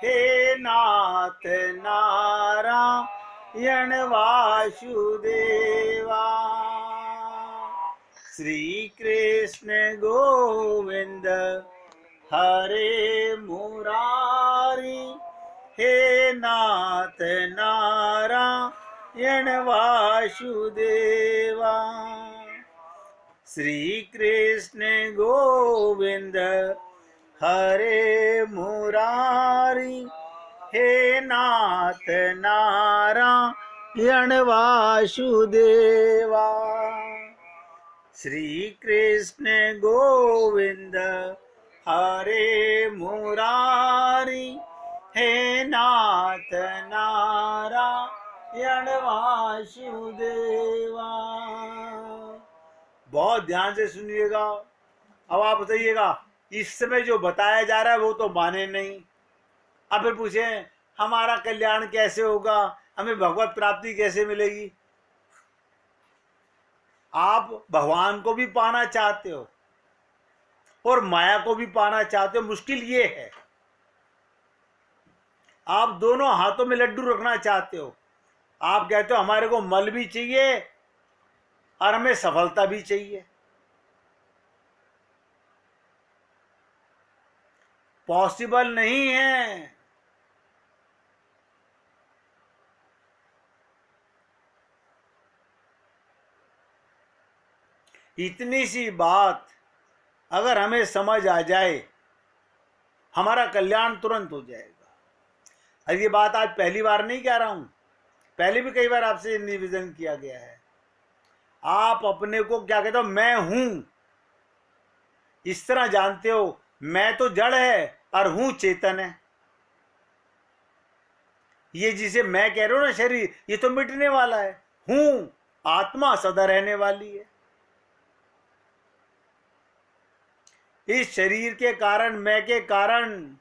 हे नाथ नारायण वासुदेवा। श्री कृष्ण गोविंद हरे मुरारी, हे नाथ नारायण वासुदेवा। श्री कृष्ण गोविंद हरे मुरारी, हे नाथ नारायण वासुदेवा। श्री कृष्ण गोविंद हरे मुरारी, हे नाथ नारायण वासुदेवा। बहुत ध्यान से सुनिएगा। अब आप बताइएगा, इस समय जो बताया जा रहा है वो तो माने नहीं। अब फिर पूछे हमारा कल्याण कैसे होगा, हमें भगवत प्राप्ति कैसे मिलेगी। आप भगवान को भी पाना चाहते हो और माया को भी पाना चाहते हो। मुश्किल ये है, आप दोनों हाथों में लड्डू रखना चाहते हो। आप कहते हो हमारे को मल भी चाहिए और हमें सफलता भी चाहिए। पॉसिबल नहीं है। इतनी सी बात अगर हमें समझ आ जाए, हमारा कल्याण तुरंत हो जाएगा। और ये बात आज पहली बार नहीं कह रहा हूं, पहले भी कई बार आपसे निवेदन किया गया है। आप अपने को क्या कहते हो, मैं हूं, इस तरह जानते हो। मैं तो जड़ है और हूं चेतन है। ये जिसे मैं कह रहा हूं ना शरीर, ये तो मिटने वाला है। हूं आत्मा सदा रहने वाली है। इस शरीर के कारण, मैं के कारण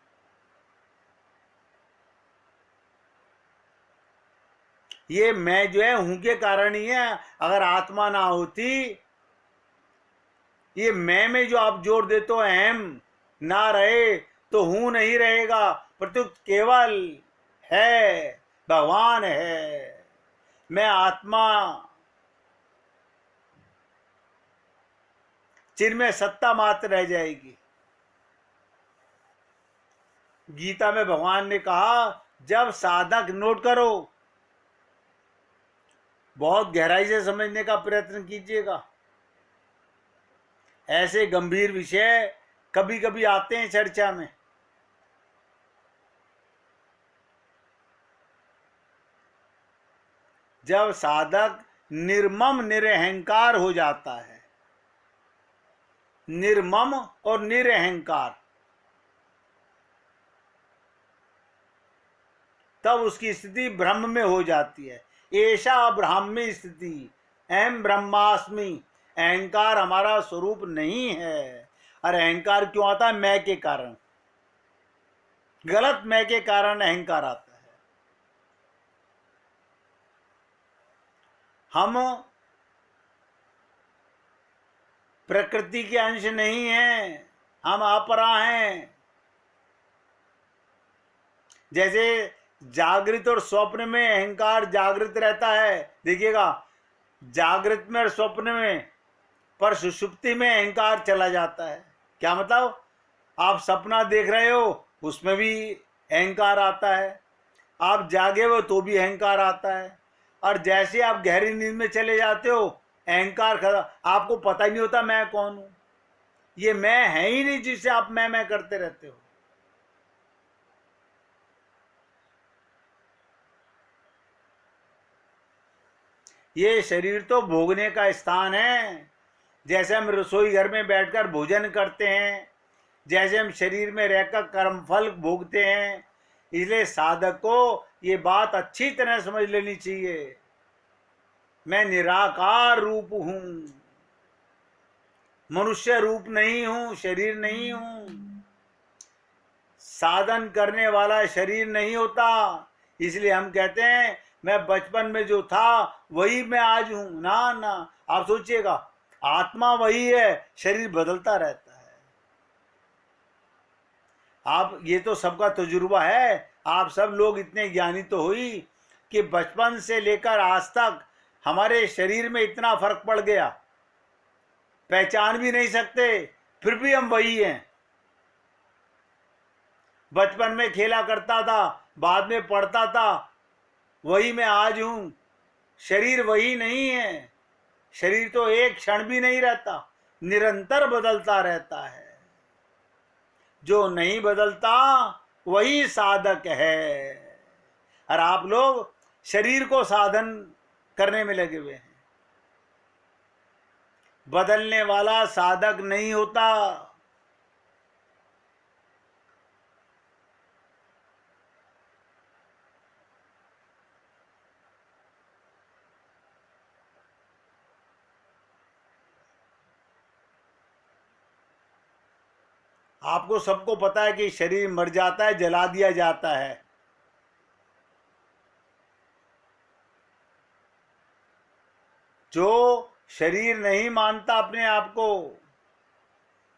ये मैं जो है हूं के कारण ही है। अगर आत्मा ना होती, ये मैं में जो आप जोर देते हो अहम ना रहे तो हूं नहीं रहेगा। प्रत्युत केवल है, भगवान है, मैं आत्मा, जिनमें सत्ता मात्र रह जाएगी। गीता में भगवान ने कहा, जब साधक, नोट करो, बहुत गहराई से समझने का प्रयत्न कीजिएगा। ऐसे गंभीर विषय कभी कभी आते हैं चर्चा में। जब साधक निर्मम निरहंकार हो जाता है, निर्मम और निरहंकार, तब उसकी स्थिति ब्रह्म में हो जाती है। ऐसा ब्राह्मी स्थिति, अहम ब्रह्मास्मि। अहंकार हमारा स्वरूप नहीं है। और अहंकार क्यों आता है? मैं के कारण, गलत मैं के कारण अहंकार आता है। हम प्रकृति के अंश नहीं हैं, हम अपरा हैं। जैसे जागृत और स्वप्न में अहंकार जागृत रहता है, देखिएगा, जागृत में और स्वप्न में, पर सुषुप्ति में अहंकार चला जाता है। क्या मतलब? आप सपना देख रहे हो, उसमें भी अहंकार आता है। आप जागे हो तो भी अहंकार आता है। और जैसे आप गहरी नींद में चले जाते हो, अहंकार खत्म, आपको पता ही नहीं होता मैं कौन हूं। ये मैं है ही नहीं जिसे आप मैं करते रहते हो। ये शरीर तो भोगने का स्थान है। जैसे हम रसोई घर में बैठकर भोजन करते हैं, जैसे हम शरीर में रहकर कर्मफल भोगते हैं। इसलिए साधक को ये बात अच्छी तरह समझ लेनी चाहिए, मैं निराकार रूप हूं, मनुष्य रूप नहीं हूं, शरीर नहीं हूं। साधन करने वाला शरीर नहीं होता। इसलिए हम कहते हैं मैं बचपन में जो था वही मैं आज हूं। ना ना, आप सोचिएगा, आत्मा वही है, शरीर बदलता रहता है। आप, ये तो सबका तजुर्बा है, आप सब लोग इतने ज्ञानी तो हुई कि बचपन से लेकर आज तक हमारे शरीर में इतना फर्क पड़ गया, पहचान भी नहीं सकते, फिर भी हम वही हैं। बचपन में खेला करता था, बाद में पढ़ता था, वही मैं आज हूं। शरीर वही नहीं है, शरीर तो एक क्षण भी नहीं रहता, निरंतर बदलता रहता है। जो नहीं बदलता वही साधक है। और आप लोग शरीर को साधन करने में लगे हुए हैं। बदलने वाला साधक नहीं होता। आपको सबको पता है कि शरीर मर जाता है, जला दिया जाता है। जो शरीर नहीं मानता अपने आप को,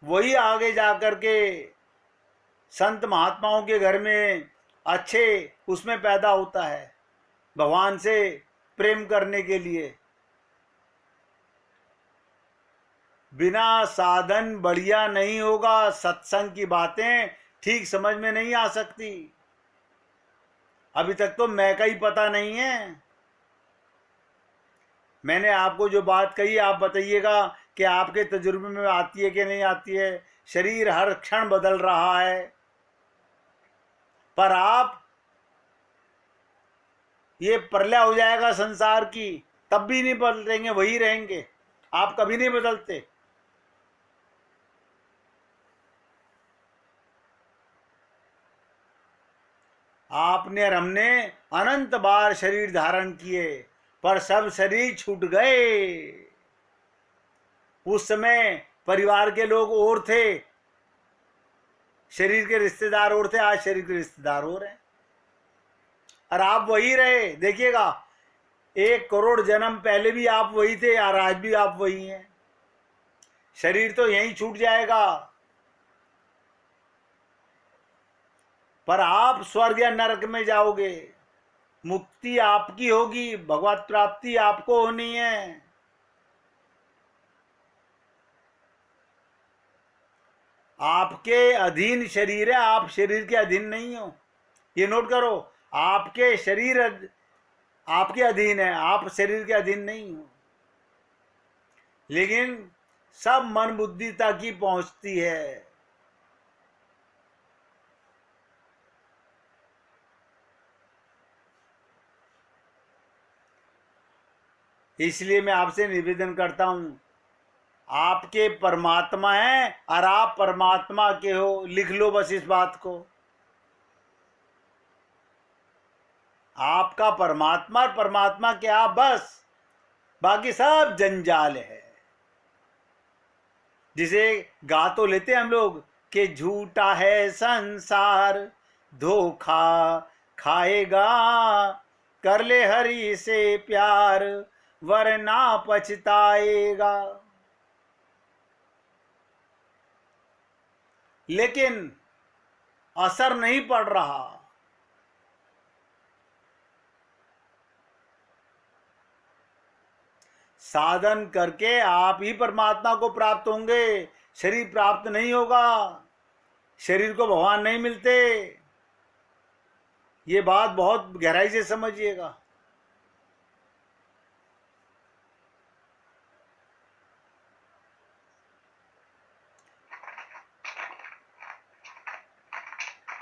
वही आगे जाकर के संत महात्माओं के घर में अच्छे उसमें पैदा होता है, भगवान से प्रेम करने के लिए। बिना साधन बढ़िया नहीं होगा। सत्संग की बातें ठीक समझ में नहीं आ सकती। अभी तक तो मैं का ही पता नहीं है। मैंने आपको जो बात कही, आप बताइएगा कि आपके तजुर्बे में आती है कि नहीं आती है। शरीर हर क्षण बदल रहा है, पर आप, ये प्रलय हो जाएगा संसार की, तब भी नहीं बदलेंगे, वही रहेंगे। आप कभी नहीं बदलते। आपने और हमने अनंत बार शरीर धारण किए, पर सब शरीर छूट गए। उस समय परिवार के लोग और थे, शरीर के रिश्तेदार और थे, आज शरीर के रिश्तेदार और हैं। और आप वही रहे। देखिएगा, 1 करोड़ जन्म पहले भी आप वही थे और आज भी आप वही हैं। शरीर तो यहीं छूट जाएगा, पर आप स्वर्ग या नरक में जाओगे। मुक्ति आपकी होगी, भगवत प्राप्ति आपको होनी है। आपके अधीन शरीर है, आप शरीर के अधीन नहीं हो। ये नोट करो, आपके शरीर आपके अधीन है, आप शरीर के अधीन नहीं हो। लेकिन सब मन बुद्धि तक ही पहुंचती है। इसलिए मैं आपसे निवेदन करता हूं, आपके परमात्मा हैं और आप परमात्मा के हो। लिख लो बस इस बात को। आपका परमात्मा और परमात्मा के आप, बस बाकी सब जंजाल है। जिसे गा तो लेते हम लोग कि झूठा है संसार, धोखा खाएगा, कर ले हरि से प्यार, वरना पछताएगा। लेकिन असर नहीं पड़ रहा। साधन करके आप ही परमात्मा को प्राप्त होंगे। शरीर प्राप्त नहीं होगा, शरीर को भगवान नहीं मिलते। ये बात बहुत गहराई से समझिएगा।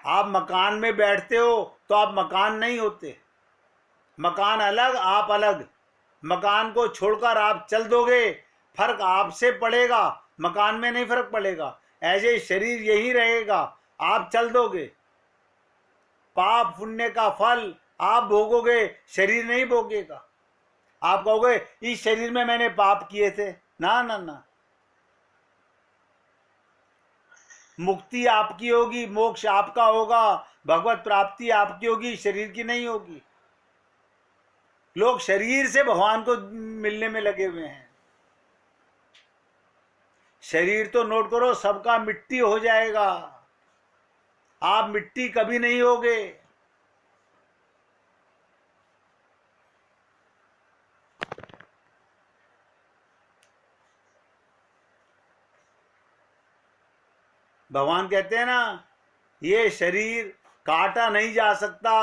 आप मकान में बैठते हो तो आप मकान नहीं होते। मकान अलग, आप अलग। मकान को छोड़कर आप चल दोगे, फर्क आपसे पड़ेगा, मकान में नहीं फर्क पड़ेगा। ऐसे शरीर यही रहेगा, आप चल दोगे, पाप पुण्य का फल आप भोगोगे, शरीर नहीं भोगेगा। आप कहोगे इस शरीर में मैंने पाप किए थे। ना ना ना, मुक्ति आपकी होगी, मोक्ष आपका होगा, भगवत प्राप्ति आपकी होगी, शरीर की नहीं होगी। लोग शरीर से भगवान को मिलने में लगे हुए हैं। शरीर तो नोट करो सबका मिट्टी हो जाएगा। आप मिट्टी कभी नहीं होगे। भगवान कहते हैं ना, ये शरीर काटा नहीं जा सकता,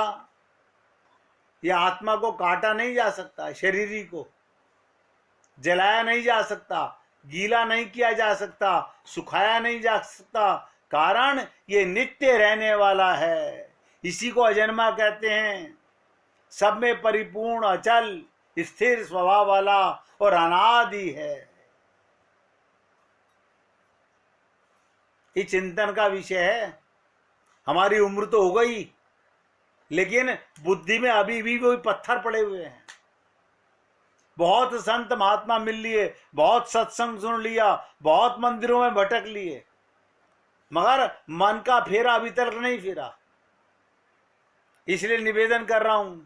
ये आत्मा को काटा नहीं जा सकता, शरीरी को जलाया नहीं जा सकता, गीला नहीं किया जा सकता, सुखाया नहीं जा सकता, कारण ये नित्य रहने वाला है। इसी को अजन्मा कहते हैं। सब में परिपूर्ण, अचल, स्थिर स्वभाव वाला और अनादि है। ये चिंतन का विषय है। हमारी उम्र तो हो गई, लेकिन बुद्धि में अभी भी वही पत्थर पड़े हुए हैं। बहुत संत महात्मा मिल लिए, बहुत सत्संग सुन लिया, बहुत मंदिरों में भटक लिए, मगर मन का फेरा अभी तक नहीं फिरा। इसलिए निवेदन कर रहा हूं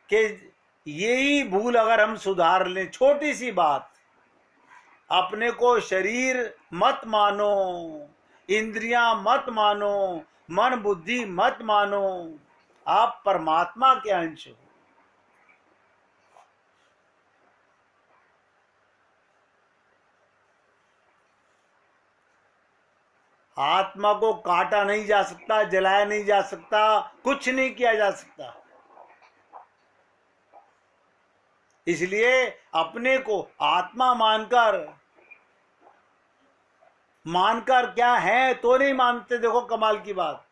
कि यही भूल अगर हम सुधार लें, छोटी सी बात, अपने को शरीर मत मानो, इंद्रियां मत मानो, मन बुद्धि मत मानो, आप परमात्मा के अंश हो। आत्मा को काटा नहीं जा सकता, जलाया नहीं जा सकता, कुछ नहीं किया जा सकता। इसलिए अपने को आत्मा मानकर क्या है तो नहीं मानते। देखो कमाल की बात,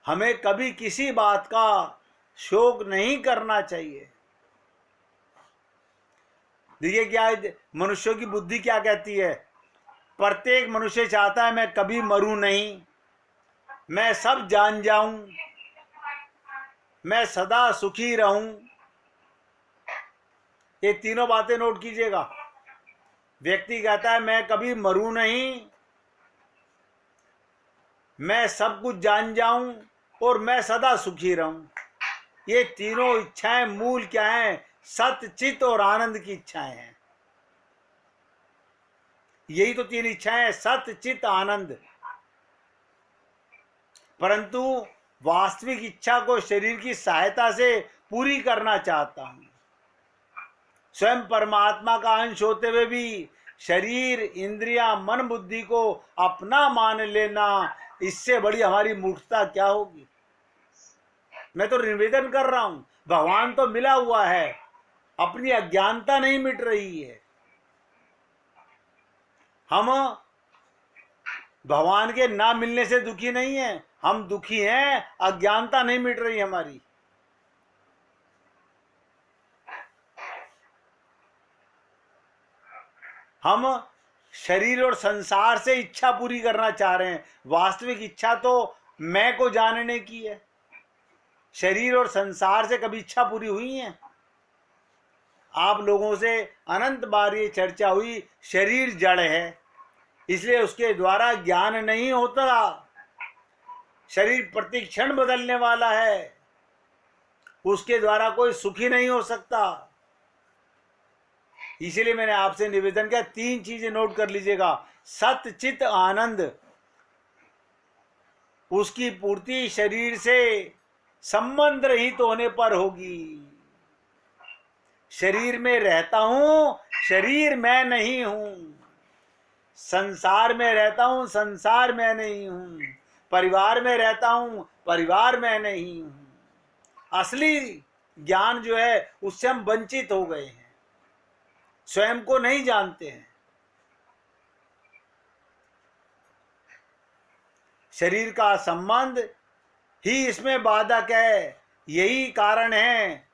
हमें कभी किसी बात का शोक नहीं करना चाहिए। देखिए क्या मनुष्यों की बुद्धि क्या कहती है। प्रत्येक मनुष्य चाहता है मैं कभी मरूं नहीं, मैं सब जान जाऊं, मैं सदा सुखी रहूं। ये तीनों बातें नोट कीजिएगा। व्यक्ति कहता है मैं कभी मरूं नहीं, मैं सब कुछ जान जाऊं और मैं सदा सुखी रहूं। ये तीनों इच्छाएं मूल क्या हैं? सत्य, चित्त और आनंद की इच्छाएं हैं। यही तो तीन इच्छाएं हैं, सत्य, चित्त, आनंद। परंतु वास्तविक इच्छा को शरीर की सहायता से पूरी करना चाहता हूं। स्वयं परमात्मा का अंश होते हुए भी शरीर, इंद्रियां, मन बुद्धि को अपना मान लेना, इससे बड़ी हमारी मूर्खता क्या होगी। मैं तो निवेदन कर रहा हूं, भगवान तो मिला हुआ है, अपनी अज्ञानता नहीं मिट रही है। हम भगवान के ना मिलने से दुखी नहीं है, हम दुखी हैं, अज्ञानता नहीं मिट रही हमारी। हम शरीर और संसार से इच्छा पूरी करना चाह रहे हैं। वास्तविक इच्छा तो मैं को जानने की है। शरीर और संसार से कभी इच्छा पूरी हुई है? आप लोगों से अनंत बार ये चर्चा हुई, शरीर जड़ है, इसलिए उसके द्वारा ज्ञान नहीं होता। शरीर प्रतिक्षण बदलने वाला है, उसके द्वारा कोई सुखी नहीं हो सकता। इसीलिए मैंने आपसे निवेदन किया, तीन चीजें नोट कर लीजिएगा। सत्य, चित्त, आनंद, उसकी पूर्ति शरीर से संबंध रहित होने पर होगी। शरीर में रहता हूं, शरीर मैं नहीं हूं। संसार में रहता हूं, संसार मैं नहीं हूं। परिवार में रहता हूं, परिवार मैं नहीं हूं। असली ज्ञान जो है उससे हम वंचित हो गए हैं, स्वयं को नहीं जानते हैं। शरीर का संबंध ही इसमें बाधक है। यही कारण है,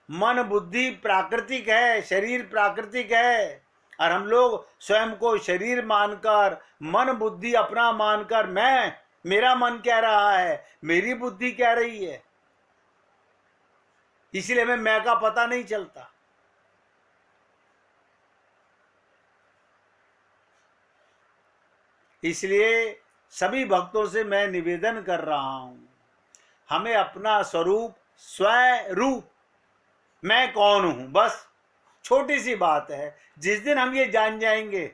मन बुद्धि प्राकृतिक है, शरीर प्राकृतिक है, और हम लोग स्वयं को शरीर मानकर, मन बुद्धि अपना मानकर, मेरा मन कह रहा है, मेरी बुद्धि कह रही है, इसीलिए हमें मैं का पता नहीं चलता। इसलिए सभी भक्तों से मैं निवेदन कर रहा हूं, हमें अपना स्वरूप, स्वरूप, मैं कौन हूं, बस छोटी सी बात है। जिस दिन हम ये जान जाएंगे,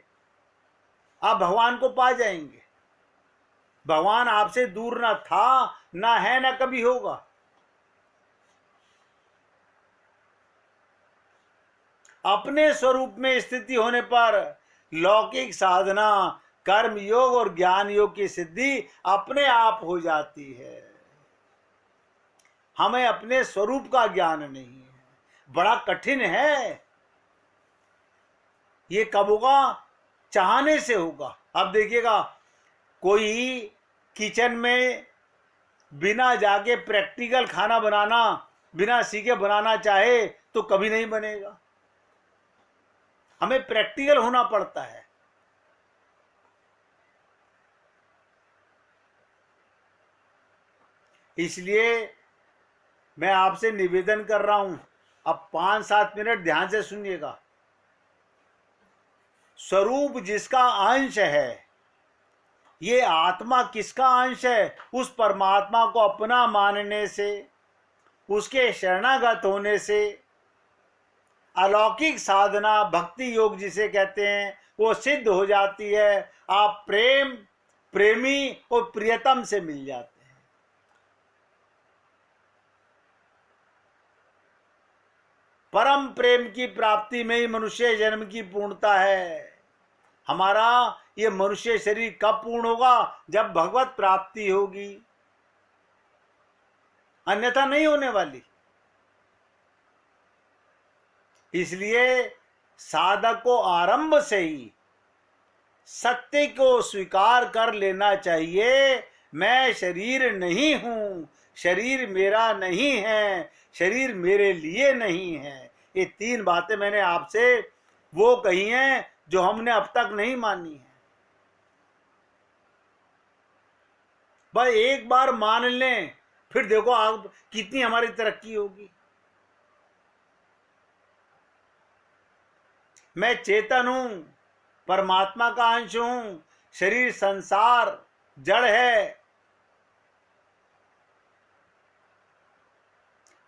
आप भगवान को पा जाएंगे। भगवान आपसे दूर ना था, ना है, ना कभी होगा। अपने स्वरूप में स्थिति होने पर लौकिक साधना, कर्म योग और ज्ञान योग की सिद्धि अपने आप हो जाती है। हमें अपने स्वरूप का ज्ञान नहीं है, बड़ा कठिन है। ये कब होगा? चाहने से होगा। अब देखिएगा, कोई किचन में बिना जाके प्रैक्टिकल खाना बनाना, बिना सीखे बनाना चाहे तो कभी नहीं बनेगा। हमें प्रैक्टिकल होना पड़ता है। इसलिए मैं आपसे निवेदन कर रहा हूं, अब 5-7 मिनट ध्यान से सुनिएगा। स्वरूप जिसका अंश है, ये आत्मा किसका अंश है? उस परमात्मा को अपना मानने से, उसके शरणागत होने से अलौकिक साधना, भक्ति योग जिसे कहते हैं, वो सिद्ध हो जाती है। आप प्रेमी और प्रियतम से मिल जाते हैं। परम प्रेम की प्राप्ति में ही मनुष्य जन्म की पूर्णता है। हमारा ये मनुष्य शरीर कब पूर्ण होगा? जब भगवत प्राप्ति होगी, अन्यथा नहीं होने वाली। इसलिए साधक को आरंभ से ही सत्य को स्वीकार कर लेना चाहिए। मैं शरीर नहीं हूं, शरीर मेरा नहीं है, शरीर मेरे लिए नहीं है। ये 3 बातें मैंने आपसे वो कही हैं जो हमने अब तक नहीं मानी है। भाई एक बार मान लें, फिर देखो आप कितनी हमारी तरक्की होगी। मैं चेतन हूं, परमात्मा का अंश हूं, शरीर संसार जड़ है।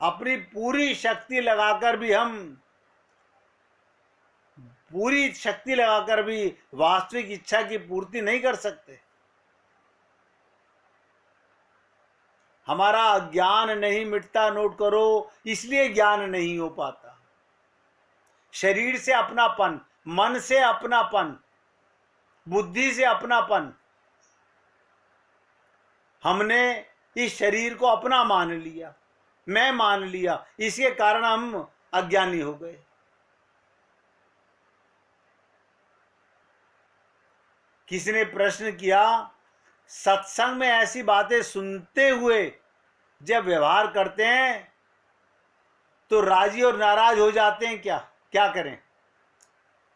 अपनी पूरी शक्ति लगाकर भी वास्तविक इच्छा की पूर्ति नहीं कर सकते। हमारा ज्ञान नहीं मिटता, नोट करो, इसलिए ज्ञान नहीं हो पाता। शरीर से अपनापन, मन से अपनापन, बुद्धि से अपनापन, हमने इस शरीर को अपना मान लिया, मैं मान लिया, इसके कारण हम अज्ञानी हो गए। किसी ने प्रश्न किया, सत्संग में ऐसी बातें सुनते हुए जब व्यवहार करते हैं तो राजी और नाराज हो जाते हैं, क्या करें?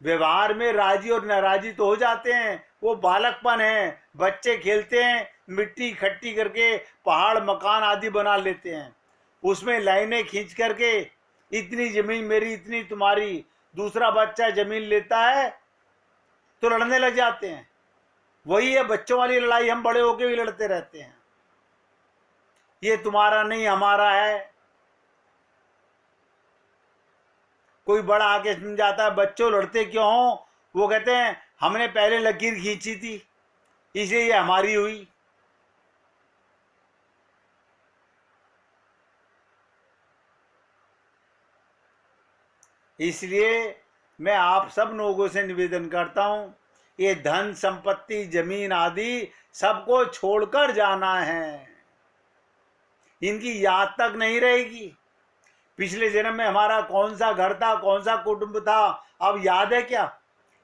व्यवहार में राजी और नाराजी तो हो जाते हैं, वो बालकपन है। बच्चे खेलते हैं, मिट्टी इकट्ठी करके पहाड़ मकान आदि बना लेते हैं, उसमें लाइनें खींच करके इतनी जमीन मेरी, इतनी तुम्हारी। दूसरा बच्चा जमीन लेता है तो लड़ने लग जाते हैं। वही है बच्चों वाली लड़ाई, हम बड़े होके भी लड़ते रहते हैं। ये तुम्हारा नहीं, हमारा है। कोई बड़ा आके समझाता है, बच्चों लड़ते क्यों हो? वो कहते हैं हमने पहले लकीर खींची थी, इसलिए ये हमारी हुई। इसलिए मैं आप सब लोगों से निवेदन करता हूं, ये धन संपत्ति जमीन आदि सबको छोड़कर जाना है। इनकी याद तक नहीं रहेगी। पिछले जन्म में हमारा कौन सा घर था, कौन सा कुटुंब था, अब याद है क्या?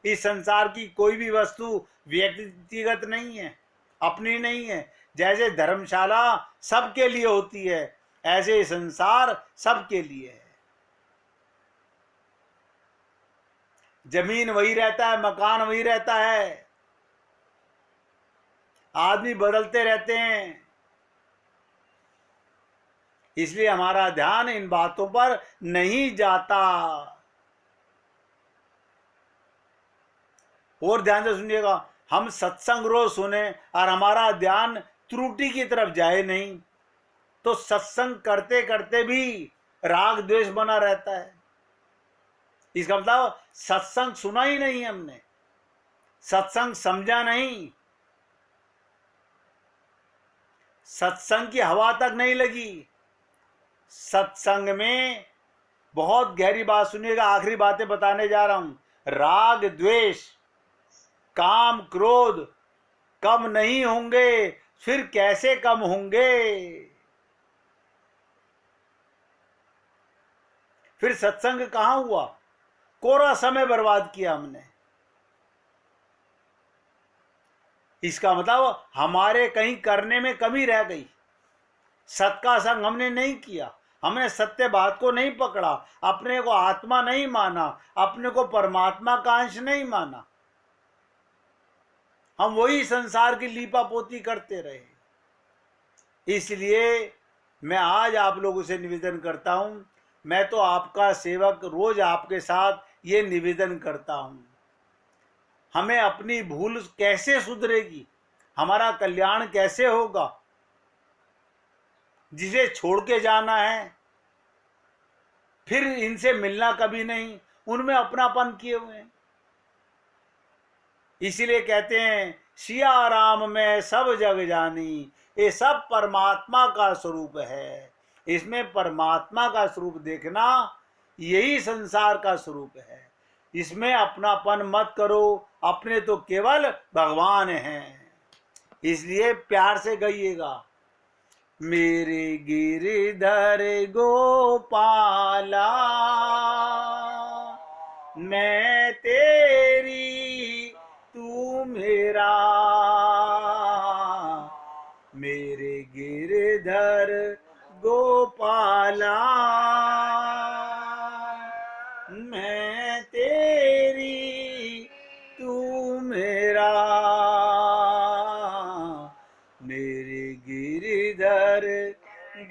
इस संसार की कोई भी वस्तु व्यक्तिगत नहीं है, अपनी नहीं है। जैसे धर्मशाला सबके लिए होती है, ऐसे संसार सबके लिए है। जमीन वही रहता है, मकान वही रहता है, आदमी बदलते रहते हैं। इसलिए हमारा ध्यान इन बातों पर नहीं जाता। और ध्यान से सुनिएगा, हम सत्संग रोज सुने और हमारा ध्यान त्रुटि की तरफ जाए नहीं, तो सत्संग करते करते भी राग द्वेष बना रहता है। इसका मतलब सत्संग सुना ही नहीं हमने, सत्संग समझा नहीं, सत्संग की हवा तक नहीं लगी। सत्संग में बहुत गहरी बात सुनिएगा, आखिरी बातें बताने जा रहा हूं। राग द्वेष काम क्रोध कम नहीं होंगे, फिर कैसे कम होंगे? फिर सत्संग कहां हुआ? कोरा समय बर्बाद किया हमने। इसका मतलब हमारे कहीं करने में कमी रह गई। सत का संग हमने नहीं किया, हमने सत्य बात को नहीं पकड़ा, अपने को आत्मा नहीं माना, अपने को परमात्मा का अंश नहीं माना। हम वही संसार की लीपापोती करते रहे। इसलिए मैं आज आप लोगों से निवेदन करता हूं, मैं तो आपका सेवक, रोज आपके साथ ये निवेदन करता हूं, हमें अपनी भूल कैसे सुधरेगी, हमारा कल्याण कैसे होगा? जिसे छोड़ के जाना है, फिर इनसे मिलना कभी नहीं, उनमें अपनापन किए हुए हैं। इसीलिए कहते हैं सिया राम में सब जग जानी, ये सब परमात्मा का स्वरूप है। इसमें परमात्मा का स्वरूप देखना, यही संसार का स्वरूप है। इसमें अपनापन मत करो, अपने तो केवल भगवान हैं। इसलिए प्यार से गाइएगा, मेरे गिरधर गोपाला मैं तेरी तू मेरा, मेरे गिरधर गोपाला मैं तेरी तू मेरा, मेरे गिरधर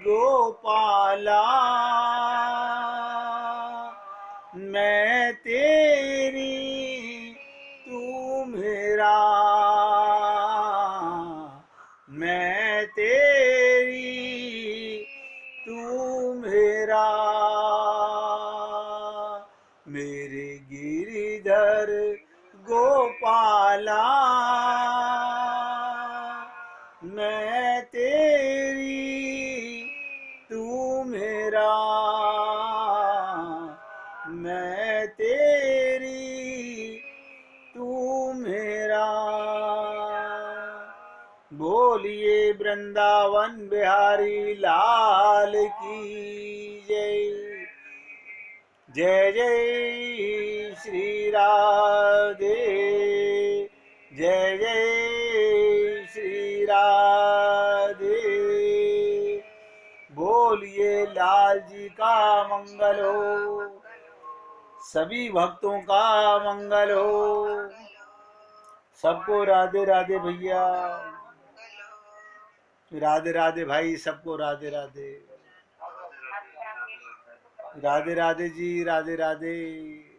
गोपाला मैं तेरी तू मेरा, मैं तेरी तू मेरा, मेरे गिरधर गोपाला मैं तेरी तू मेरा, मैं तेरी तू मेरा। बोलिए वृंदावन बिहारी लाल की जय। जय जय श्री राधे, जय जय श्री राधे। बोलिए लाल जी का मंगल हो, सभी भक्तों का मंगल हो। सबको राधे राधे भैया, राधे राधे भाई, सबको राधे राधे, राधे राधे जी, राधे राधे।